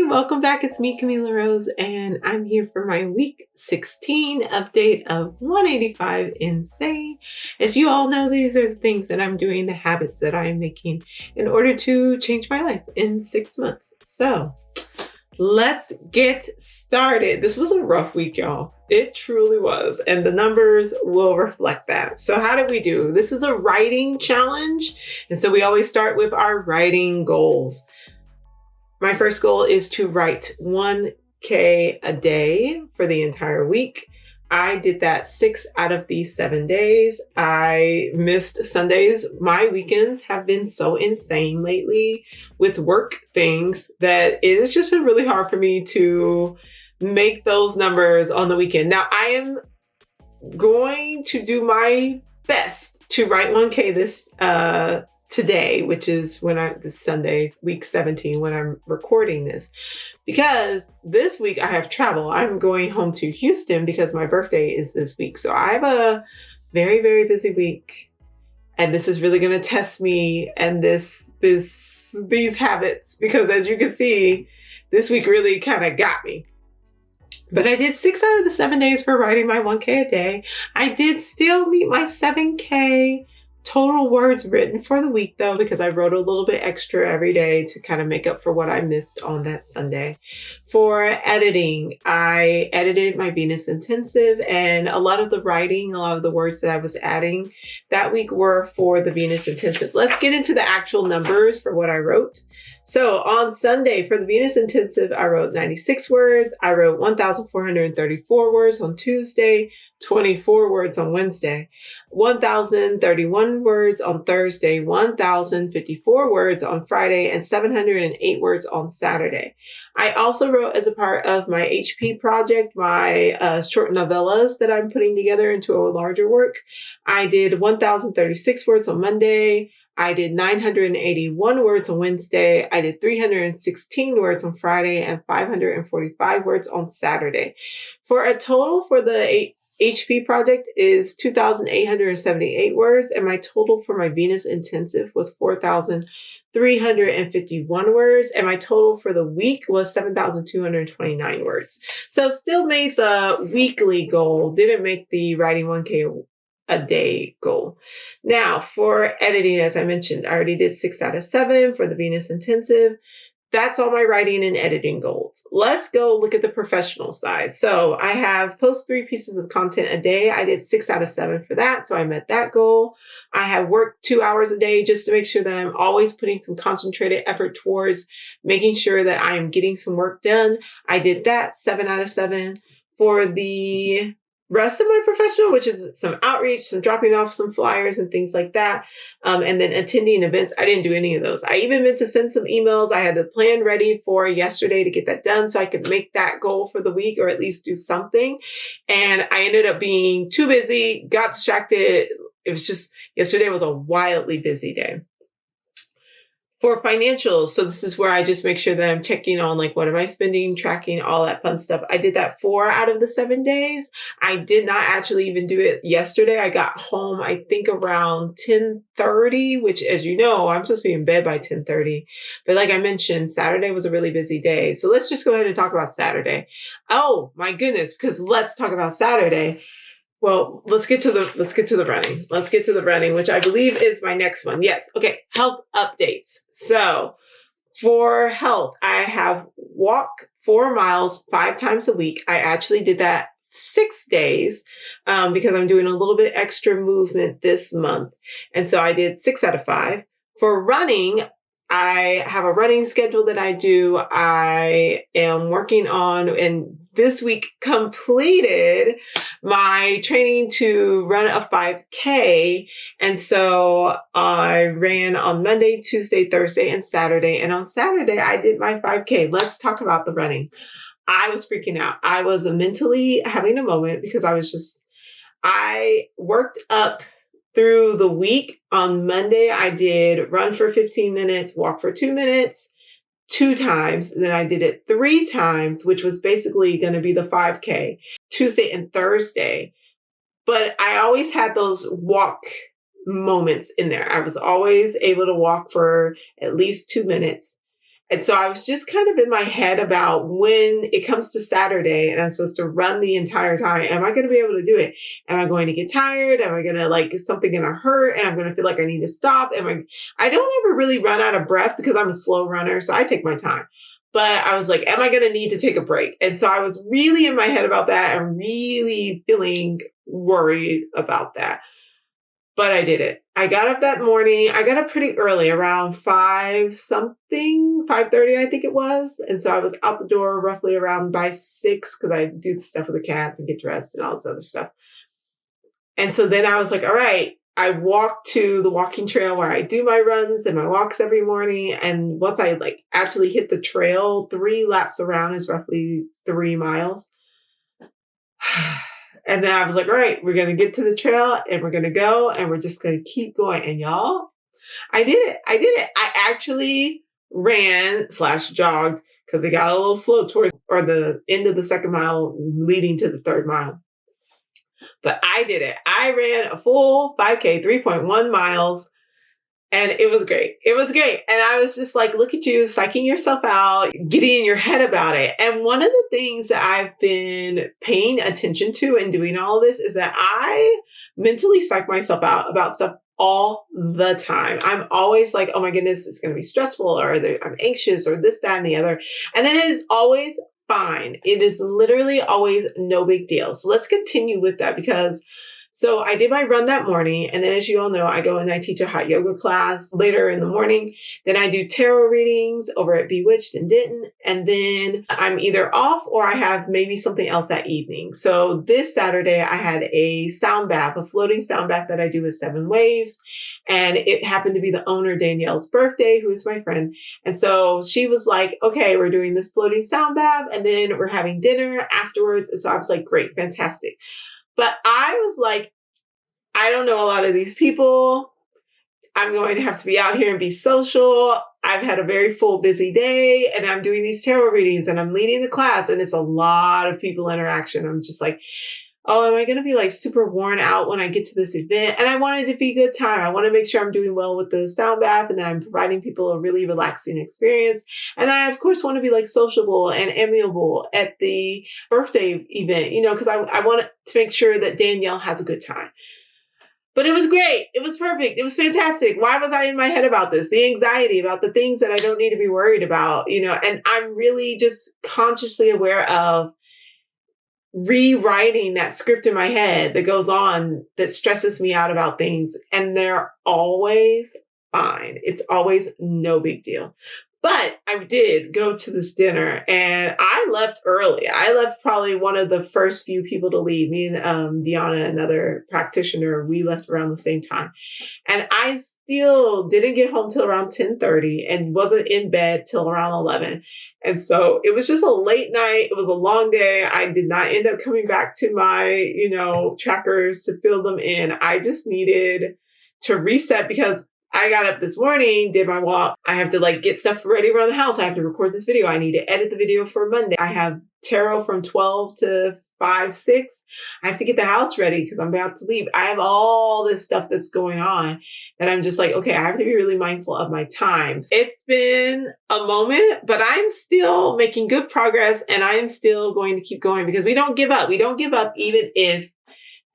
welcome back. It's me, Camila Rose, and I'm here for my week 16 update of 185 Insane. As you all know, these are the things that I'm doing, the habits that I am making in order to change my life in 6 months. So let's get started. This was a rough week, y'all. It truly was, and the numbers will reflect that. So how did we do? This is a writing challenge, and so we always start with our writing goals. My first goal is to write 1K a day for the entire week. I did that 6 out of these 7 days. I missed Sundays. My weekends have been so insane lately with work things that it has just been really hard for me to make those numbers on the weekend. Now, I am going to do my best to write 1K this today, which is this Sunday, week 17, when I'm recording this, because this week I have travel. I'm going home to Houston because my birthday is this week. So I have a very, very busy week, and this is really going to test me and these habits, because as you can see, this week really kind of got me. But I did 6 out of the 7 days for writing my 1K a day. I did still meet my 7K total words written for the week, though, because I wrote a little bit extra every day to kind of make up for what I missed on that Sunday. For editing, I edited my Venus Intensive, and a lot of the writing, a lot of the words that I was adding that week were for the Venus Intensive. Let's get into the actual numbers for what I wrote. So on Sunday for the Venus Intensive, I wrote 96 words. I wrote 1,434 words on Tuesday, 24 words on Wednesday, 1,031 words on Thursday, 1,054 words on Friday, and 708 words on Saturday. I also wrote, as a part of my HP project, my short novellas that I'm putting together into a larger work. I did 1,036 words on Monday. I did 981 words on Wednesday. I did 316 words on Friday and 545 words on Saturday. For a total for the HP project is 2,878 words, and my total for my Venus Intensive was 4,351 words, and my total for the week was 7,229 words. So still made the weekly goal, didn't make the writing 1K a day goal. Now for editing, as I mentioned, I already did 6 out of 7 for the Venus Intensive. That's all my writing and editing goals. Let's go look at the professional side. So I have post 3 pieces of content a day. I did 6 out of 7 for that, so I met that goal. I have worked 2 hours a day just to make sure that I'm always putting some concentrated effort towards making sure that I'm getting some work done. I did that, 7 out of 7. For the rest of my professional, which is some outreach, some dropping off some flyers and things like that, and then attending events, I didn't do any of those. I even meant to send some emails. I had a plan ready for yesterday to get that done so I could make that goal for the week, or at least do something. And I ended up being too busy, got distracted. It was just, yesterday was a wildly busy day. For financials, so this is where I just make sure that I'm checking on, like, what am I spending, tracking, all that fun stuff. I did that 4 out of the 7 days. I did not actually even do it yesterday. I got home, I think, around 10:30, which, as you know, I'm supposed to be in bed by 10:30. But like I mentioned, Saturday was a really busy day. So let's just go ahead and talk about Saturday. Oh my goodness, because let's talk about Saturday. Well, let's get to the running. Let's get to the running, which I believe is my next one. Yes. Okay. Health updates. So for health, I have walk 4 miles 5 times a week. I actually did that 6 days because I'm doing a little bit extra movement this month. And so I did 6 out of 5. For running, I have a running schedule that I do. I am working on, and this week completed my training to run a 5K. And so I ran on Monday, Tuesday, Thursday, and Saturday. And on Saturday, I did my 5K. Let's talk about the running. I was freaking out. I was mentally having a moment because I worked up through the week. On Monday, I did run for 15 minutes, walk for 2 minutes, 2 times. Then I did it 3 times, which was basically going to be the 5K, Tuesday and Thursday. But I always had those walk moments in there. I was always able to walk for at least 2 minutes. And so I was just kind of in my head about when it comes to Saturday and I'm supposed to run the entire time. Am I going to be able to do it? Am I going to get tired? Am I going to is something going to hurt? And I'm going to feel like I need to stop. I don't ever really run out of breath because I'm a slow runner. So I take my time. But I was like, am I going to need to take a break? And so I was really in my head about that and really feeling worried about that. But I did it. I got up that morning. I got up pretty early, around 5:30, I think it was. And so I was out the door roughly around by 6 because I do the stuff with the cats and get dressed and all this other stuff. And so then I was like, all right, I walked to the walking trail where I do my runs and my walks every morning. And once I actually hit the trail, 3 laps around is roughly 3 miles. And then I was like, all right, we're going to get to the trail and we're going to go and we're just going to keep going. And y'all, I did it. I actually ran/jogged because it got a little slow towards the end of the 2nd mile leading to the 3rd mile. But I did it. I ran a full 5K, 3.1 miles. And it was great. It was great. And I was just like, look at you, psyching yourself out, getting in your head about it. And one of the things that I've been paying attention to and doing all this is that I mentally psych myself out about stuff all the time. I'm always like, oh my goodness, it's going to be stressful, or I'm anxious, or this, that, and the other. And then it is always fine. It is literally always no big deal. So let's continue with that So I did my run that morning. And then as you all know, I go and I teach a hot yoga class later in the morning. Then I do tarot readings over at Bewitched and Denton. And then I'm either off or I have maybe something else that evening. So this Saturday, I had a sound bath, a floating sound bath that I do with 7 waves. And it happened to be the owner, Danielle's birthday, who is my friend. And so she was like, okay, we're doing this floating sound bath and then we're having dinner afterwards. And so I was like, great, fantastic. But I was like, I don't know a lot of these people. I'm going to have to be out here and be social. I've had a very full, busy day and I'm doing these tarot readings and I'm leading the class and it's a lot of people interaction. I'm just like, oh, am I going to be super worn out when I get to this event? And I want it to be a good time. I want to make sure I'm doing well with the sound bath and that I'm providing people a really relaxing experience. And I, of course, want to be sociable and amiable at the birthday event, because I want to make sure that Danielle has a good time. But it was great. It was perfect. It was fantastic. Why was I in my head about this? The anxiety about the things that I don't need to be worried about, and I'm really just consciously aware of rewriting that script in my head that goes on, that stresses me out about things. And they're always fine. It's always no big deal. But I did go to this dinner and I left early. I left probably one of the first few people to leave. Me and Deanna, another practitioner, we left around the same time. And I still didn't get home till around 10:30 and wasn't in bed till around 11. And so it was just a late night. It was a long day. I did not end up coming back to my, trackers to fill them in. I just needed to reset because I got up this morning, did my walk. I have to get stuff ready around the house. I have to record this video. I need to edit the video for Monday. I have tarot from 12 to 5, 6. I have to get the house ready because I'm about to leave. I have all this stuff that's going on that I'm just like, okay, I have to be really mindful of my time. It's been a moment, but I'm still making good progress and I'm still going to keep going because we don't give up. We don't give up even if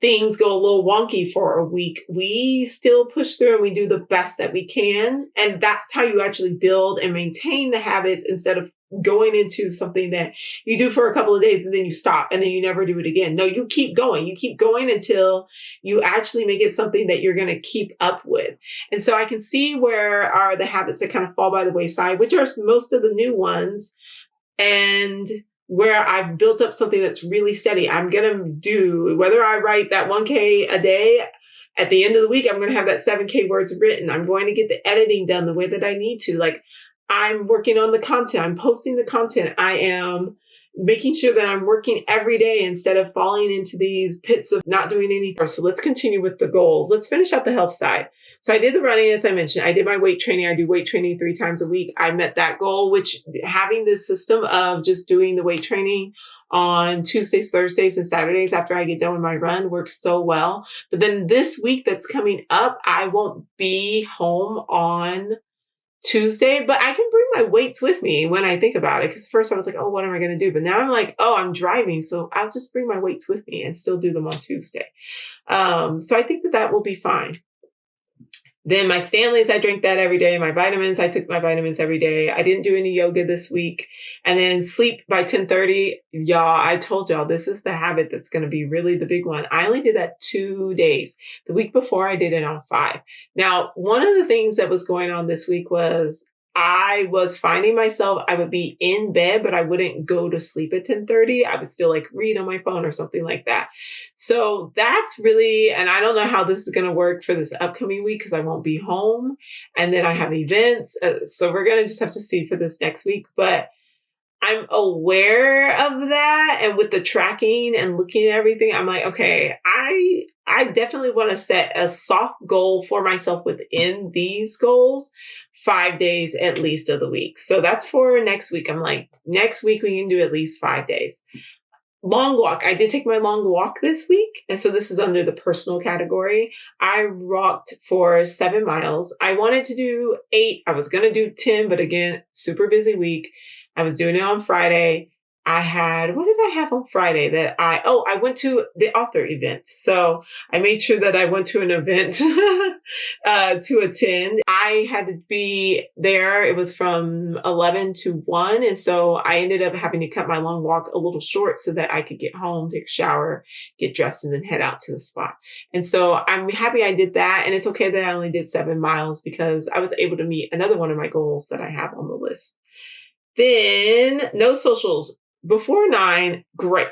things go a little wonky for a week. We still push through and we do the best that we can. And that's how you actually build and maintain the habits instead of going into something that you do for a couple of days and then you stop and then you never do it again. No, you keep going. You keep going until you actually make it something that you're going to keep up with. And so I can see where are the habits that kind of fall by the wayside, which are most of the new ones. And where I've built up something that's really steady. I'm going to do, whether I write that 1K a day, at the end of the week, I'm going to have that 7K words written. I'm going to get the editing done the way that I need to. I'm working on the content. I'm posting the content. I am making sure that I'm working every day instead of falling into these pits of not doing anything. So let's continue with the goals. Let's finish up the health side. So I did the running, as I mentioned. I did my weight training. I do weight training 3 times a week. I met that goal, which having this system of just doing the weight training on Tuesdays, Thursdays, and Saturdays after I get done with my run works so well. But then this week that's coming up, I won't be home on Tuesday, but I can bring my weights with me when I think about it. Because first I was like, oh, what am I going to do? But now I'm like, oh, I'm driving. So I'll just bring my weights with me and still do them on Tuesday. So I think that that will be fine. Then my Stanleys, I drink that every day. My vitamins, I took my vitamins every day. I didn't do any yoga this week. And then sleep by 10:30. Y'all, I told y'all this is the habit that's going to be really the big one. I only did that 2 days. The week before I did it on 5. Now, one of the things that was going on this week was I was finding myself, I would be in bed, but I wouldn't go to sleep at 10:30. I would still like read on my phone or something like that. So that's really, and I don't know how this is going to work for this upcoming week because I won't be home. And then I have events. So we're going to just have to see for this next week. But I'm aware of that. And with the tracking and looking at everything, I'm like, okay, I definitely want to set a soft goal for myself within these goals, 5 days at least of the week. So that's for next week. I'm like, next week we can do at least 5 days. Long walk. I did take my long walk this week. And so this is under the personal category. I walked for 7 miles. I wanted to do 8. I was going to do 10, but again, super busy week. I was doing it on Friday. What did I have on Friday that I went to the author event. So I made sure that I went to an event to attend. I had to be there. It was from 11 to 1. And so I ended up having to cut my long walk a little short so that I could get home, take a shower, get dressed, and then head out to the spot. And so I'm happy I did that. And it's okay that I only did 7 miles because I was able to meet another one of my goals that I have on the list. Then no socials. Before 9, great.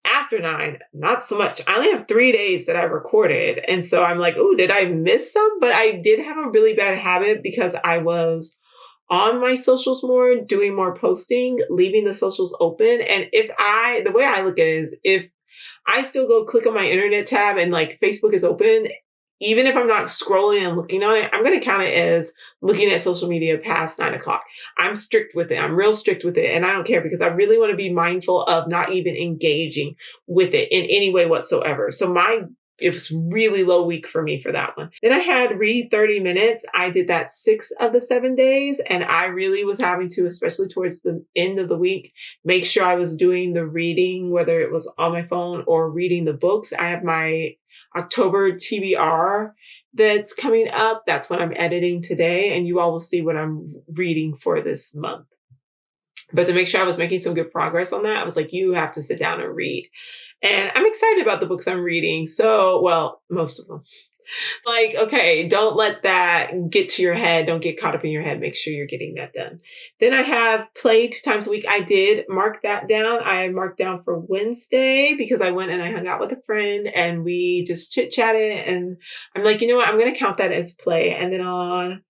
After 9, not so much. I only have 3 days that I recorded. And so I'm like, oh, did I miss some? But I did have a really bad habit because I was on my socials more, doing more posting, leaving the socials open. And the way I look at it is if I still go click on my internet tab and like Facebook is open, even if I'm not scrolling and looking on it, I'm going to count it as looking at social media past 9 o'clock. I'm strict with it. I'm real strict with it. And I don't care because I really want to be mindful of not even engaging with it in any way whatsoever. So it was really low week for me for that one. Then I had read 30 minutes. I did that 6 of the 7 days. And I really was having to, especially towards the end of the week, make sure I was doing the reading, whether it was on my phone or reading the books. I have my October TBR that's coming up. That's what I'm editing today. And you all will see what I'm reading for this month. But to make sure I was making some good progress on that, I was like, you have to sit down and read. And I'm excited about the books I'm reading. So, well, most of them. Like, okay, don't let that get to your head. Don't get caught up in your head. Make sure you're getting that done. Then I have play 2 times a week. I did mark that down. I marked down for Wednesday because I went and I hung out with a friend and we just chit chatted. And I'm like, you know what? I'm going to count that as play. And then on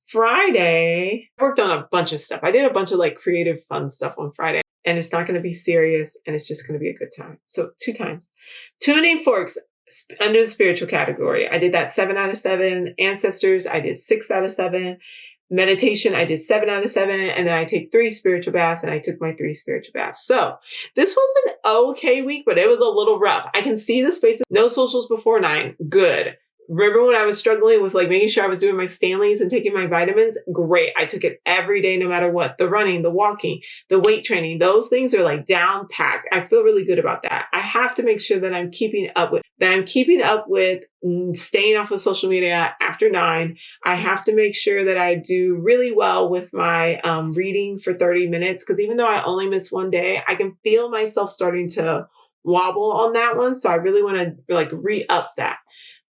Friday, I worked on a bunch of stuff. I did a bunch of like creative fun stuff on Friday. And it's not going to be serious and it's just going to be a good time. So 2 times. Tuning forks under the spiritual category. I did that 7 out of 7. Ancestors, I did 6 out of 7. Meditation, I did 7 out of 7. And then I take 3 spiritual baths and I took my 3 spiritual baths. So this was an okay week, but it was a little rough. I can see the spaces. No socials before 9. Good. Remember when I was struggling with like making sure I was doing my Stanleys and taking my vitamins? Great. I took it every day, no matter what. The running, the walking, the weight training, those things are like down packed. I feel really good about that. I have to make sure that I'm keeping up with staying off of social media after 9. I have to make sure that I do really well with my reading for 30 minutes. Because even though I only miss 1 day, I can feel myself starting to wobble on that one. So I really want to like re-up that.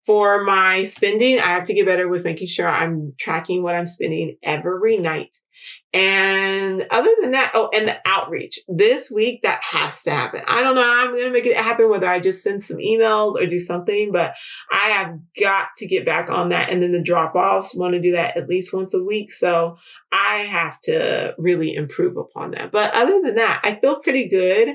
For my spending, I have to get better with making sure I'm tracking what I'm spending every night. And other than that, and the outreach. This week, that has to happen. I don't know how I'm going to make it happen, whether I just send some emails or do something, but I have got to get back on that. And then the drop-offs, want to do that at least once a week. So I have to really improve upon that. But other than that, I feel pretty good.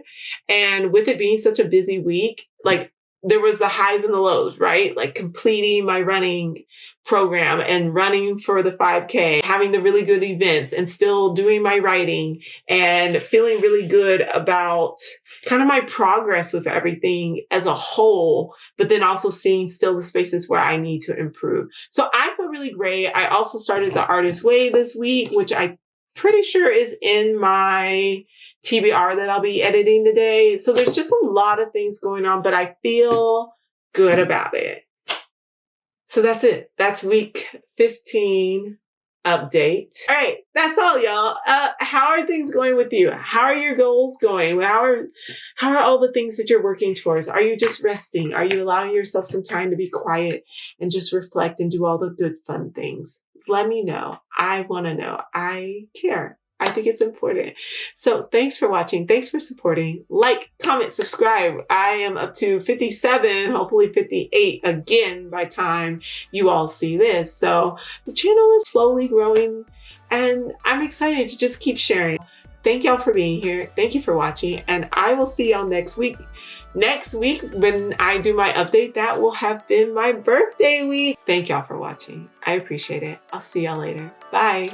And with it being such a busy week, like, there was the highs and the lows, right? Like completing my running, program and running for the 5K, having the really good events and still doing my writing and feeling really good about kind of my progress with everything as a whole, but then also seeing still the spaces where I need to improve. So I feel really great. I also started the Artist Way this week, which I'm pretty sure is in my TBR that I'll be editing today. So there's just a lot of things going on, but I feel good about it. So that's it. That's week 15 update. All right, that's all, y'all. How are things going with you? How are your goals going? How are all the things that you're working towards? Are you just resting? Are you allowing yourself some time to be quiet and just reflect and do all the good, fun things? Let me know. I want to know. I care. I think it's important. So thanks for watching. Thanks for supporting. Like, comment, subscribe. I am up to 57, hopefully 58 again by time you all see this. So the channel is slowly growing and I'm excited to just keep sharing. Thank y'all for being here. Thank you for watching, and I will see y'all next week. Next week, when I do my update, that will have been my birthday week. Thank y'all for watching. I appreciate it. I'll see y'all later. Bye.